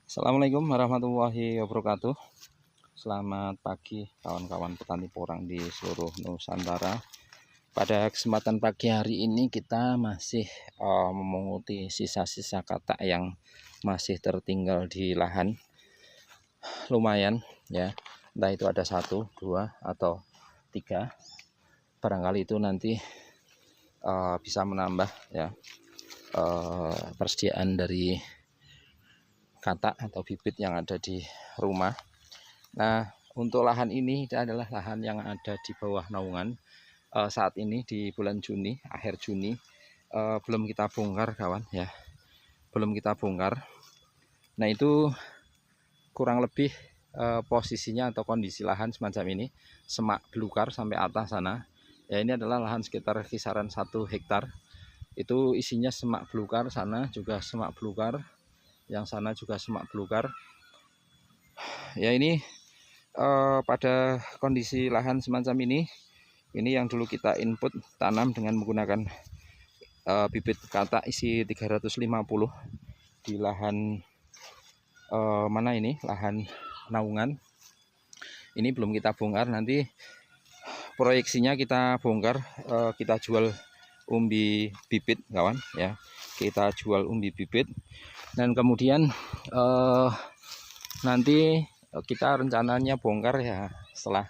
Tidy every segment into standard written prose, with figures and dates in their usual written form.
Assalamualaikum warahmatullahi wabarakatuh. Selamat pagi kawan-kawan petani porang di seluruh Nusantara. Pada kesempatan pagi hari ini kita masih memunguti sisa-sisa katak yang masih tertinggal di lahan. Lumayan ya, entah itu ada 1, 2 atau 3. Barangkali itu nanti bisa menambah ya persediaan dari katak atau bibit yang ada di rumah. Nah, untuk lahan ini adalah lahan yang ada di bawah naungan. Saat ini di bulan Juni, akhir Juni, belum kita bongkar kawan ya, belum kita bongkar. Nah, itu kurang lebih posisinya atau kondisi lahan semacam ini, semak belukar sampai atas sana. Ya, ini adalah lahan sekitar kisaran 1 hektar. Itu isinya semak belukar, sana juga semak belukar, yang sana juga semak belukar. Ya, ini pada kondisi lahan semacam ini yang dulu kita input tanam dengan menggunakan bibit katak isi 350 di lahan mana ini, lahan naungan. Ini belum kita bongkar, nanti proyeksinya kita bongkar, kita jual umbi bibit kawan ya, kita jual umbi bibit. Dan kemudian nanti kita rencananya bongkar ya setelah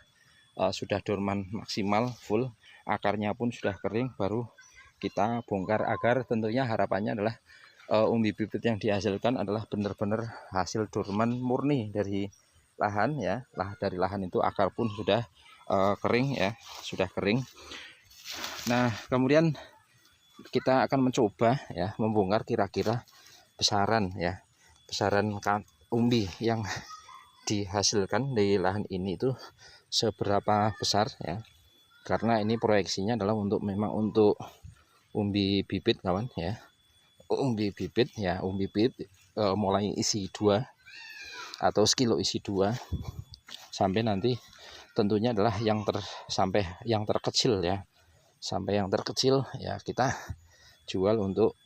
sudah dorman maksimal full, akarnya pun sudah kering, baru kita bongkar, agar tentunya harapannya adalah umbi bibit yang dihasilkan adalah benar-benar hasil dorman murni dari lahan ya. Dari lahan itu akar pun sudah kering ya, sudah kering. Nah, kemudian kita akan mencoba ya membongkar kira-kira besaran ya, besaran umbi yang dihasilkan di lahan ini itu seberapa besar ya, karena ini proyeksinya adalah memang untuk umbi bibit kawan ya, umbi bibit ya, umbi bibit mulai isi 2 atau sekilo isi 2 sampai nanti tentunya adalah sampai yang terkecil ya, sampai yang terkecil ya kita jual untuk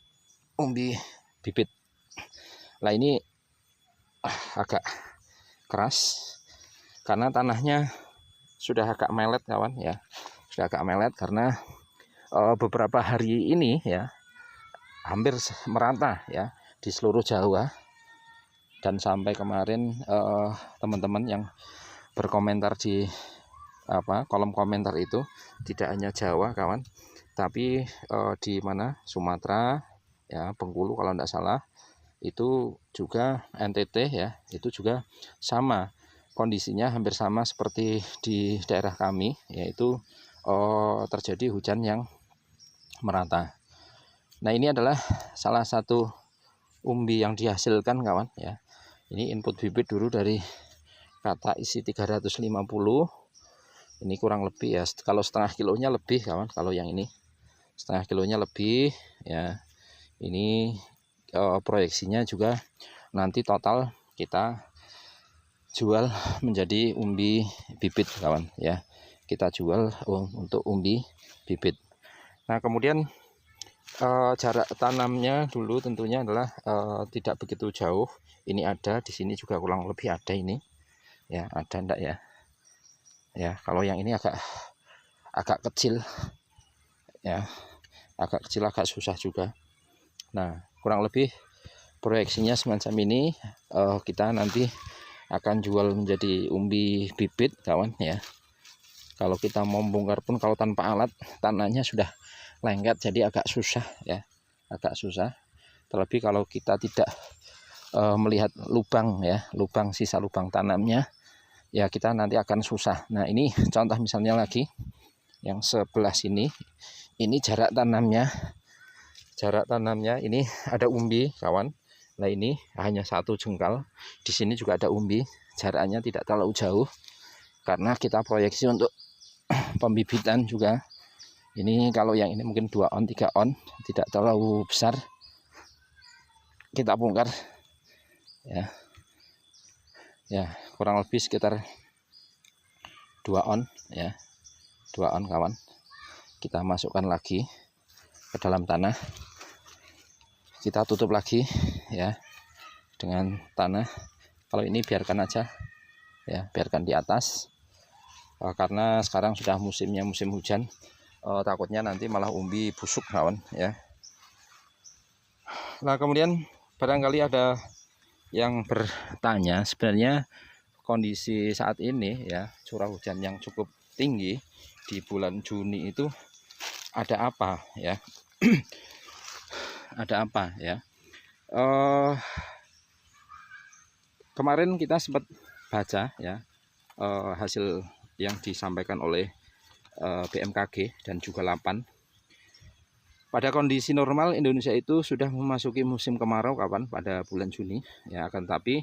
umbi bibit. Nah, ini agak keras karena tanahnya sudah agak melet kawan ya, sudah agak melet karena beberapa hari ini ya hampir merata ya di seluruh Jawa. Dan sampai kemarin teman-teman yang berkomentar di kolom komentar itu tidak hanya Jawa kawan, tapi di mana Sumatera ya, Bengkulu kalau tidak salah, itu juga NTT ya, itu juga sama kondisinya, hampir sama seperti di daerah kami, yaitu terjadi hujan yang merata. Nah, ini adalah salah satu umbi yang dihasilkan kawan ya. Ini input bibit dulu dari katak isi 350. Ini kurang lebih ya, kalau setengah kilonya lebih kawan, kalau yang ini setengah kilonya lebih ya. Ini proyeksinya juga nanti total kita jual menjadi umbi bibit kawan ya, kita jual untuk umbi bibit. Nah, kemudian jarak tanamnya dulu tentunya adalah tidak begitu jauh. Ini ada di sini juga kurang lebih ada ini ya, ada enggak ya, ya kalau yang ini agak kecil ya, agak kecil, agak susah juga. Nah, kurang lebih proyeksinya semacam ini. Kita nanti akan jual menjadi umbi bibit kawan ya. Kalau kita mau bongkar pun kalau tanpa alat, tanahnya sudah lengket, jadi agak susah ya, agak susah. Terlebih kalau kita tidak melihat lubang ya, sisa lubang tanamnya ya, kita nanti akan susah. Nah, ini contoh misalnya lagi yang sebelah sini, ini jarak tanamnya ini ada umbi kawan. Nah, ini hanya 1 jengkal. Di sini juga ada umbi, jaraknya tidak terlalu jauh karena kita proyeksi untuk pembibitan juga. Ini kalau yang ini mungkin 2 on 3 on, tidak terlalu besar. Kita bongkar ya, ya kurang lebih sekitar 2 on ya, 2 on kawan. Kita masukkan lagi ke dalam tanah, kita tutup lagi ya dengan tanah. Kalau ini biarkan aja ya, biarkan di atas, karena sekarang sudah musimnya musim hujan. Takutnya nanti malah umbi busuk kawan ya. Nah kemudian barangkali ada yang bertanya, sebenarnya kondisi saat ini ya, curah hujan yang cukup tinggi di bulan Juni itu ada apa ya? Ada apa ya? Kemarin kita sempat baca ya, hasil yang disampaikan oleh BMKG dan juga LAPAN. Pada kondisi normal Indonesia itu sudah memasuki musim kemarau kawan pada bulan Juni ya, akan tapi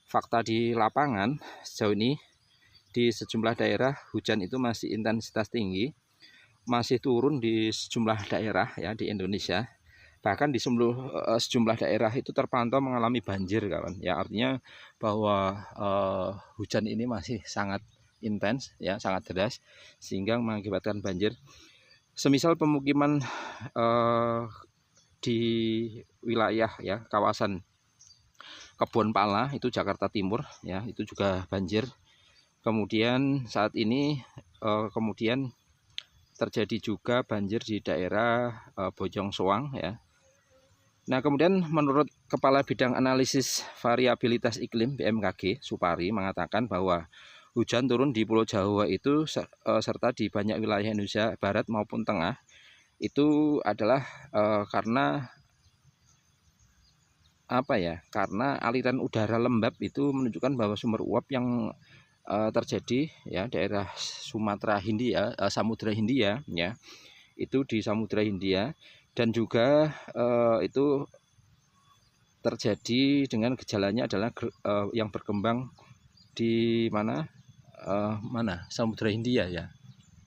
fakta di lapangan sejauh ini di sejumlah daerah hujan itu masih intensitas tinggi, masih turun di sejumlah daerah ya di Indonesia. Bahkan di sejumlah daerah itu terpantau mengalami banjir kawan ya, artinya bahwa hujan ini masih sangat intens ya, sangat deras sehingga mengakibatkan banjir. Semisal pemukiman di wilayah ya kawasan Kebon Pala itu Jakarta Timur ya, itu juga banjir. Kemudian saat ini kemudian terjadi juga banjir di daerah Bojong Soang ya. Nah kemudian menurut Kepala Bidang Analisis Variabilitas Iklim BMKG Supari mengatakan bahwa hujan turun di Pulau Jawa itu serta di banyak wilayah Indonesia Barat maupun Tengah itu adalah karena apa ya? Karena aliran udara lembab itu menunjukkan bahwa sumber uap yang terjadi ya daerah Sumatera Hindia, Samudra Hindia ya, itu di Samudra Hindia, dan juga itu terjadi dengan gejalanya adalah yang berkembang di mana Samudra Hindia ya,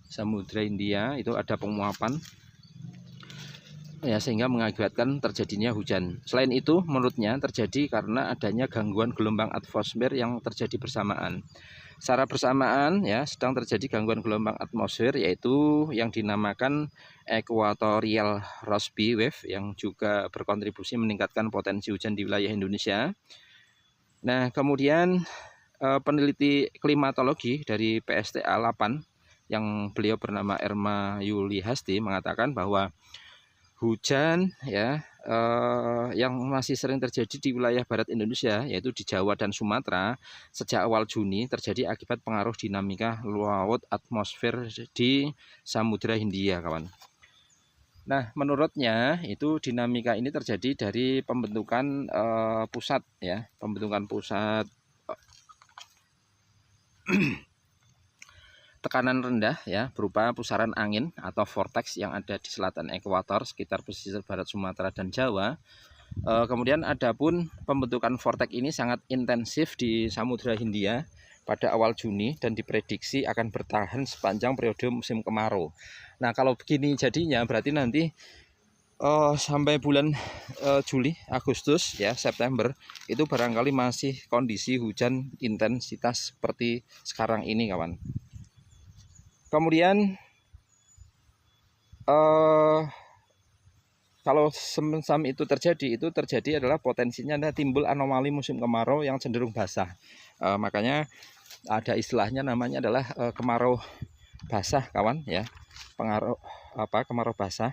Samudra Hindia itu ada penguapan ya, sehingga mengakibatkan terjadinya hujan. Selain itu menurutnya terjadi karena adanya gangguan gelombang atmosfer yang terjadi bersamaan. Secara bersamaan ya sedang terjadi gangguan gelombang atmosfer, yaitu yang dinamakan equatorial Rossby wave, yang juga berkontribusi meningkatkan potensi hujan di wilayah Indonesia. Nah kemudian peneliti klimatologi dari PSTA 8 yang beliau bernama Erma Yuli Hasti mengatakan bahwa hujan ya yang masih sering terjadi di wilayah barat Indonesia, yaitu di Jawa dan Sumatera sejak awal Juni, terjadi akibat pengaruh dinamika laut atmosfer di Samudra Hindia kawan. Nah menurutnya itu dinamika ini terjadi dari pembentukan pusat ya, pembentukan pusat tekanan rendah ya, berupa pusaran angin atau vortex yang ada di selatan ekuator sekitar pesisir barat Sumatera dan Jawa. Kemudian ada pun pembentukan vortex ini sangat intensif di Samudra Hindia pada awal Juni dan diprediksi akan bertahan sepanjang periode musim kemarau. Nah kalau begini jadinya berarti nanti sampai bulan Juli, Agustus ya, September itu barangkali masih kondisi hujan intensitas seperti sekarang ini kawan. Kemudian kalau semacam itu terjadi adalah potensinya ada timbul anomali musim kemarau yang cenderung basah. Makanya ada istilahnya namanya adalah kemarau basah kawan ya, kemarau basah.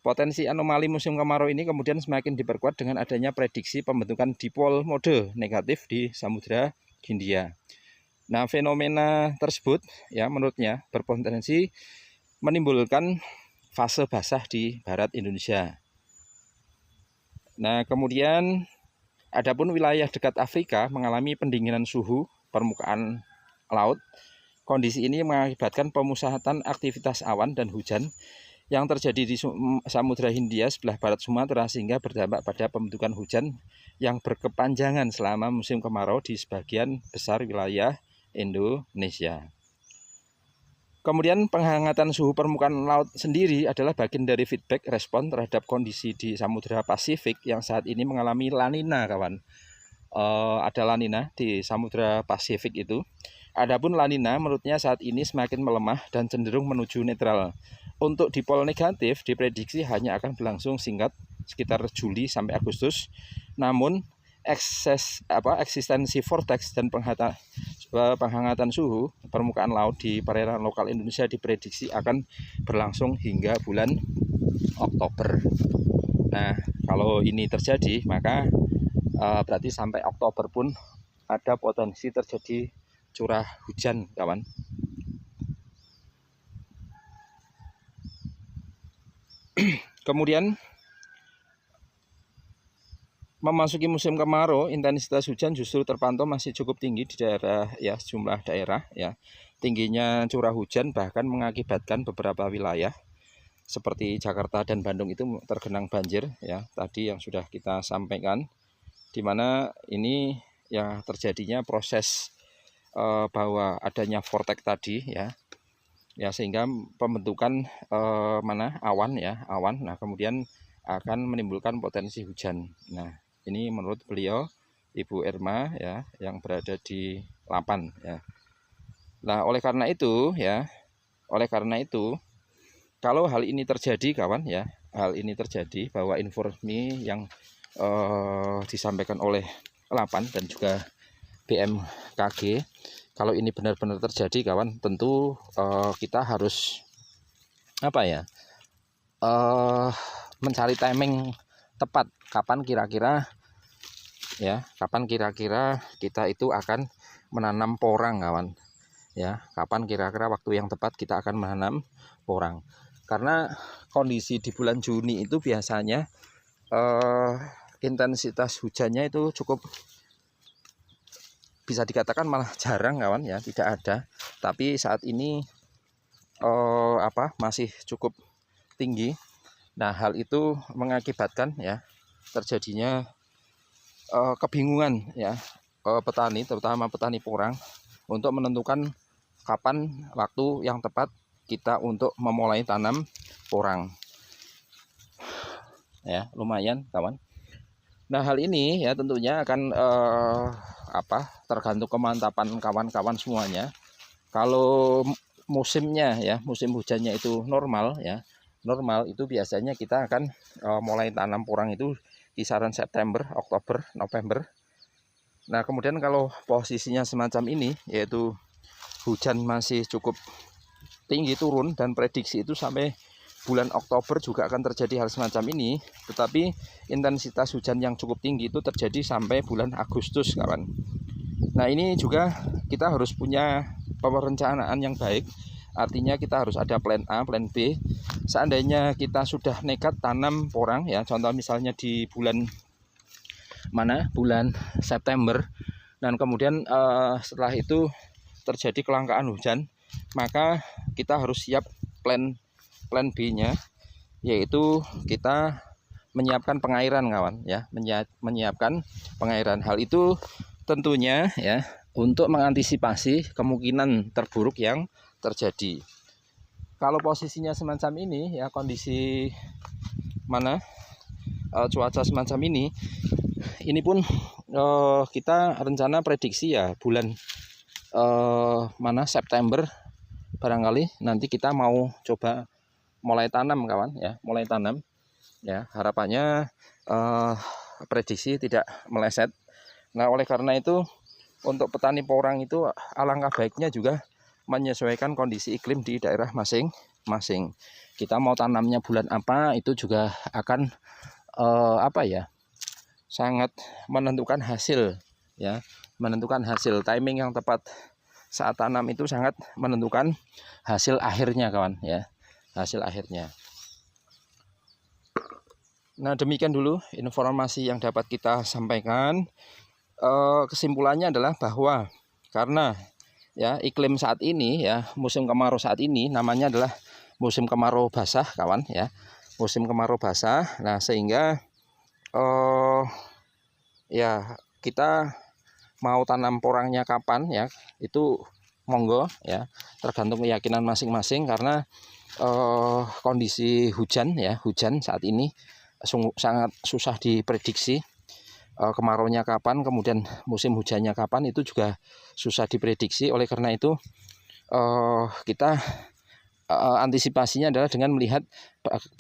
Potensi anomali musim kemarau ini kemudian semakin diperkuat dengan adanya prediksi pembentukan dipol mode negatif di Samudra Hindia. Nah fenomena tersebut ya menurutnya berpotensi menimbulkan fase basah di barat Indonesia. Nah kemudian adapun wilayah dekat Afrika mengalami pendinginan suhu permukaan laut. Kondisi ini mengakibatkan pemusatan aktivitas awan dan hujan yang terjadi di Samudra Hindia sebelah barat Sumatera, sehingga berdampak pada pembentukan hujan yang berkepanjangan selama musim kemarau di sebagian besar wilayah Indonesia. Kemudian penghangatan suhu permukaan laut sendiri adalah bagian dari feedback respon terhadap kondisi di Samudra Pasifik yang saat ini mengalami La Nina kawan. Ada La Nina di Samudra Pasifik itu. Adapun La Nina menurutnya saat ini semakin melemah dan cenderung menuju netral. Untuk dipol negatif diprediksi hanya akan berlangsung singkat sekitar Juli sampai Agustus. Namun eksistensi vortex dan penghangatan suhu permukaan laut di perairan lokal Indonesia diprediksi akan berlangsung hingga bulan Oktober. Nah, kalau ini terjadi maka berarti sampai Oktober pun ada potensi terjadi curah hujan, kawan. Kemudian memasuki musim kemarau, intensitas hujan justru terpantau masih cukup tinggi di daerah ya, sejumlah daerah ya. Tingginya curah hujan bahkan mengakibatkan beberapa wilayah seperti Jakarta dan Bandung itu tergenang banjir ya, tadi yang sudah kita sampaikan, di mana ini ya terjadinya proses bahwa adanya vortex tadi ya. Ya, sehingga pembentukan awan ya, awan. Nah, kemudian akan menimbulkan potensi hujan. Nah, ini menurut beliau Ibu Irma ya, yang berada di Lapan ya. Nah, oleh karena itu kalau hal ini terjadi, kawan ya, hal ini terjadi bahwa informasi yang disampaikan oleh Lapan dan juga BMKG, kalau ini benar-benar terjadi, kawan, tentu kita harus mencari timing tepat kapan kira-kira kita itu akan menanam porang, kawan ya. Kapan kira-kira waktu yang tepat kita akan menanam porang, karena kondisi di bulan Juni itu biasanya intensitas hujannya itu cukup, bisa dikatakan malah jarang, kawan ya, tidak ada. Tapi saat ini masih cukup tinggi. Nah, hal itu mengakibatkan ya terjadinya kebingungan ya petani, terutama petani porang, untuk menentukan kapan waktu yang tepat kita untuk memulai tanam porang. Ya, lumayan, kawan. Nah, hal ini ya tentunya akan tergantung kemantapan kawan-kawan semuanya. Kalau musimnya ya, musim hujannya itu normal ya, normal itu biasanya kita akan mulai tanam porang itu kisaran September, Oktober, November. Nah, kemudian kalau posisinya semacam ini, yaitu hujan masih cukup tinggi turun, dan prediksi itu sampai bulan Oktober juga akan terjadi hal semacam ini, tetapi intensitas hujan yang cukup tinggi itu terjadi sampai bulan Agustus, kawan. Nah, ini juga kita harus punya perencanaan yang baik. Artinya kita harus ada plan A, plan B. Seandainya kita sudah nekat tanam porang ya, contoh misalnya di bulan September, dan kemudian setelah itu terjadi kelangkaan hujan, maka kita harus siap plan B-nya, yaitu kita menyiapkan pengairan, kawan ya, menyiapkan pengairan. Hal itu tentunya ya untuk mengantisipasi kemungkinan terburuk yang terjadi. Kalau posisinya semacam ini ya, kondisi cuaca semacam ini pun kita rencana prediksi ya bulan September barangkali nanti kita mau coba mulai tanam, kawan ya, mulai tanam ya. Harapannya prediksi tidak meleset. Nah, oleh karena itu untuk petani porang itu alangkah baiknya juga menyesuaikan kondisi iklim di daerah masing-masing. Kita mau tanamnya bulan apa itu juga akan sangat menentukan hasil ya, menentukan hasil. Timing yang tepat saat tanam itu sangat menentukan hasil akhirnya, kawan ya, hasil akhirnya. Nah, demikian dulu informasi yang dapat kita sampaikan. Kesimpulannya adalah bahwa karena ya iklim saat ini ya, musim kemarau saat ini namanya adalah musim kemarau basah, kawan ya, musim kemarau basah. Nah, sehingga ya kita mau tanam porangnya kapan ya, itu monggo ya, tergantung keyakinan masing-masing. Karena kondisi hujan saat ini sangat susah diprediksi. Kemaraunya kapan, kemudian musim hujannya kapan, itu juga susah diprediksi. Oleh karena itu kita antisipasinya adalah dengan melihat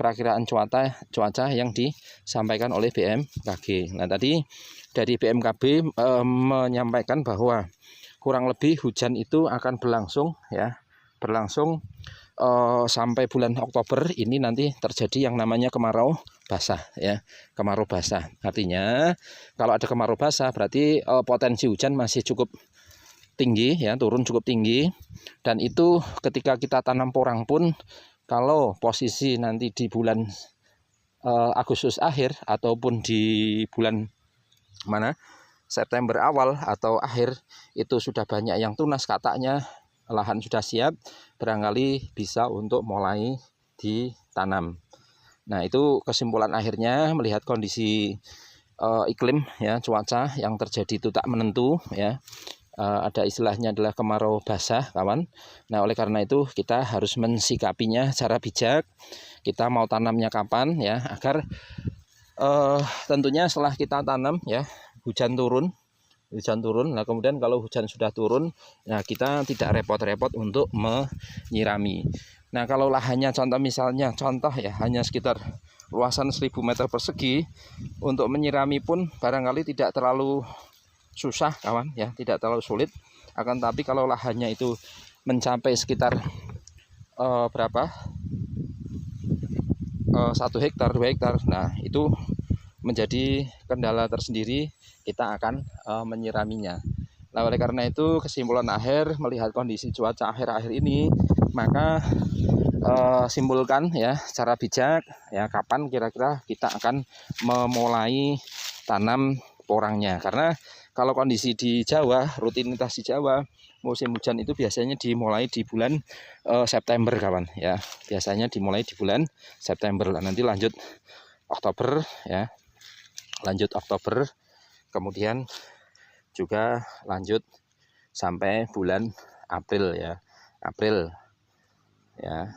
perakiraan cuaca yang disampaikan oleh BMKG. Nah, tadi dari BMKG menyampaikan bahwa kurang lebih hujan itu akan berlangsung sampai bulan Oktober ini nanti terjadi yang namanya kemarau basah ya. Kemarau basah. Artinya kalau ada kemarau basah berarti potensi hujan masih cukup tinggi ya, turun cukup tinggi, dan itu ketika kita tanam porang pun kalau posisi nanti di bulan Agustus akhir ataupun di bulan September awal atau akhir itu sudah banyak yang tunas, katanya lahan sudah siap, barangkali bisa untuk mulai ditanam. Nah, itu kesimpulan akhirnya melihat kondisi iklim ya, cuaca yang terjadi itu tak menentu ya. Ada istilahnya adalah kemarau basah, kawan. Nah, oleh karena itu kita harus mensikapinya secara bijak. Kita mau tanamnya kapan ya, agar tentunya setelah kita tanam ya, hujan turun. Nah, kemudian kalau hujan sudah turun, nah kita tidak repot-repot untuk menyirami. Nah, kalau lahannya contoh ya, hanya sekitar luasan 1000 meter persegi, untuk menyirami pun barangkali tidak terlalu susah, kawan ya, tidak terlalu sulit. Akan tapi kalau lahannya itu mencapai sekitar 1 hektar, 2 hektar, nah itu menjadi kendala tersendiri, kita akan menyiraminya. Nah, oleh karena itu kesimpulan akhir melihat kondisi cuaca akhir-akhir ini, maka simpulkan ya secara bijak ya, kapan kira-kira kita akan memulai tanam porangnya. Karena kalau kondisi di Jawa, rutinitas di Jawa, musim hujan itu biasanya dimulai di bulan September, kawan ya. Biasanya dimulai di bulan September. Nanti lanjut Oktober ya. Lanjut Oktober, kemudian juga lanjut sampai bulan April ya. April ya.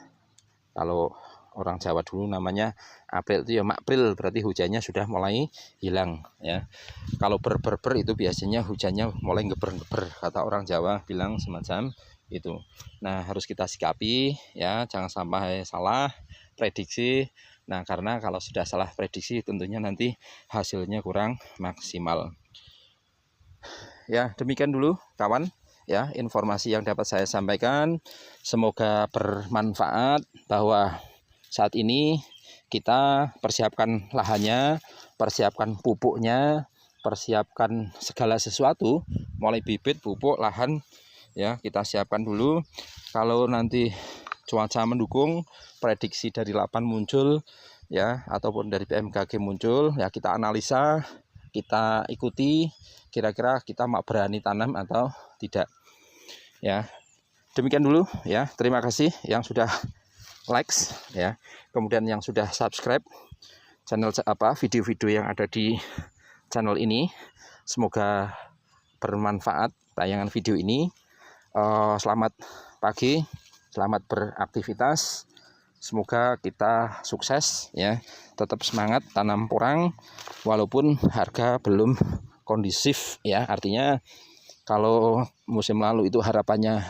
Kalau orang Jawa dulu namanya April itu ya Makril, berarti hujannya sudah mulai hilang ya. Kalau ber itu biasanya hujannya mulai ngeber, kata orang Jawa bilang semacam itu. Nah, harus kita sikapi ya, jangan sampai salah prediksi. Nah, karena kalau sudah salah prediksi tentunya nanti hasilnya kurang maksimal. Ya, demikian dulu kawan ya, informasi yang dapat saya sampaikan. Semoga bermanfaat, bahwa saat ini kita persiapkan lahannya, persiapkan pupuknya, persiapkan segala sesuatu, mulai bibit, pupuk, lahan ya, kita siapkan dulu. Kalau nanti cuaca mendukung, prediksi dari Lapan muncul ya, ataupun dari BMKG muncul ya, kita analisa, kita ikuti, kira-kira kita mau berani tanam atau tidak ya. Demikian dulu ya, terima kasih yang sudah likes ya, kemudian yang sudah subscribe channel video-video yang ada di channel ini. Semoga bermanfaat tayangan video ini. Selamat pagi, selamat beraktivitas, semoga kita sukses ya, tetap semangat tanam porang walaupun harga belum kondusif ya. Artinya kalau musim lalu itu harapannya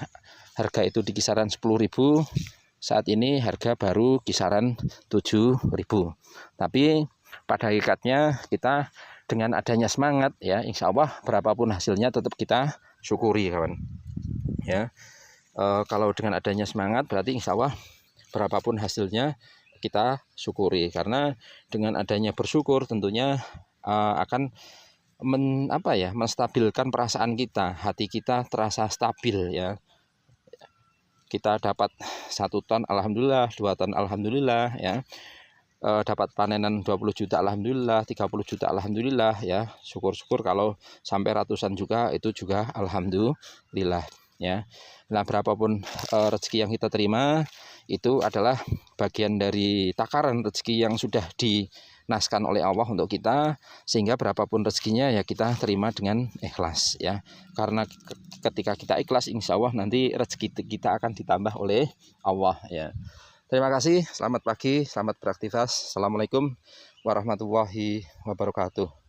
harga itu di kisaran 10.000, saat ini harga baru kisaran 7.000. Tapi pada hakikatnya kita dengan adanya semangat ya, insya Allah berapapun hasilnya tetap kita syukuri, kawan ya. Kalau dengan adanya semangat berarti insya Allah berapapun hasilnya kita syukuri, karena dengan adanya bersyukur tentunya akan menstabilkan perasaan kita, hati kita terasa stabil ya. Kita dapat 1 ton alhamdulillah, 2 ton alhamdulillah ya, dapat panenan 20 juta alhamdulillah, 30 juta alhamdulillah ya. Syukur-syukur kalau sampai ratusan juga, itu juga alhamdulillah ya. Nah, berapapun rezeki yang kita terima itu adalah bagian dari takaran rezeki yang sudah dinaskan oleh Allah untuk kita, sehingga berapapun rezekinya ya kita terima dengan ikhlas ya. Karena ketika kita ikhlas, insya Allah nanti rezeki kita akan ditambah oleh Allah ya. Terima kasih, selamat pagi, selamat beraktivitas. Assalamualaikum warahmatullahi wabarakatuh.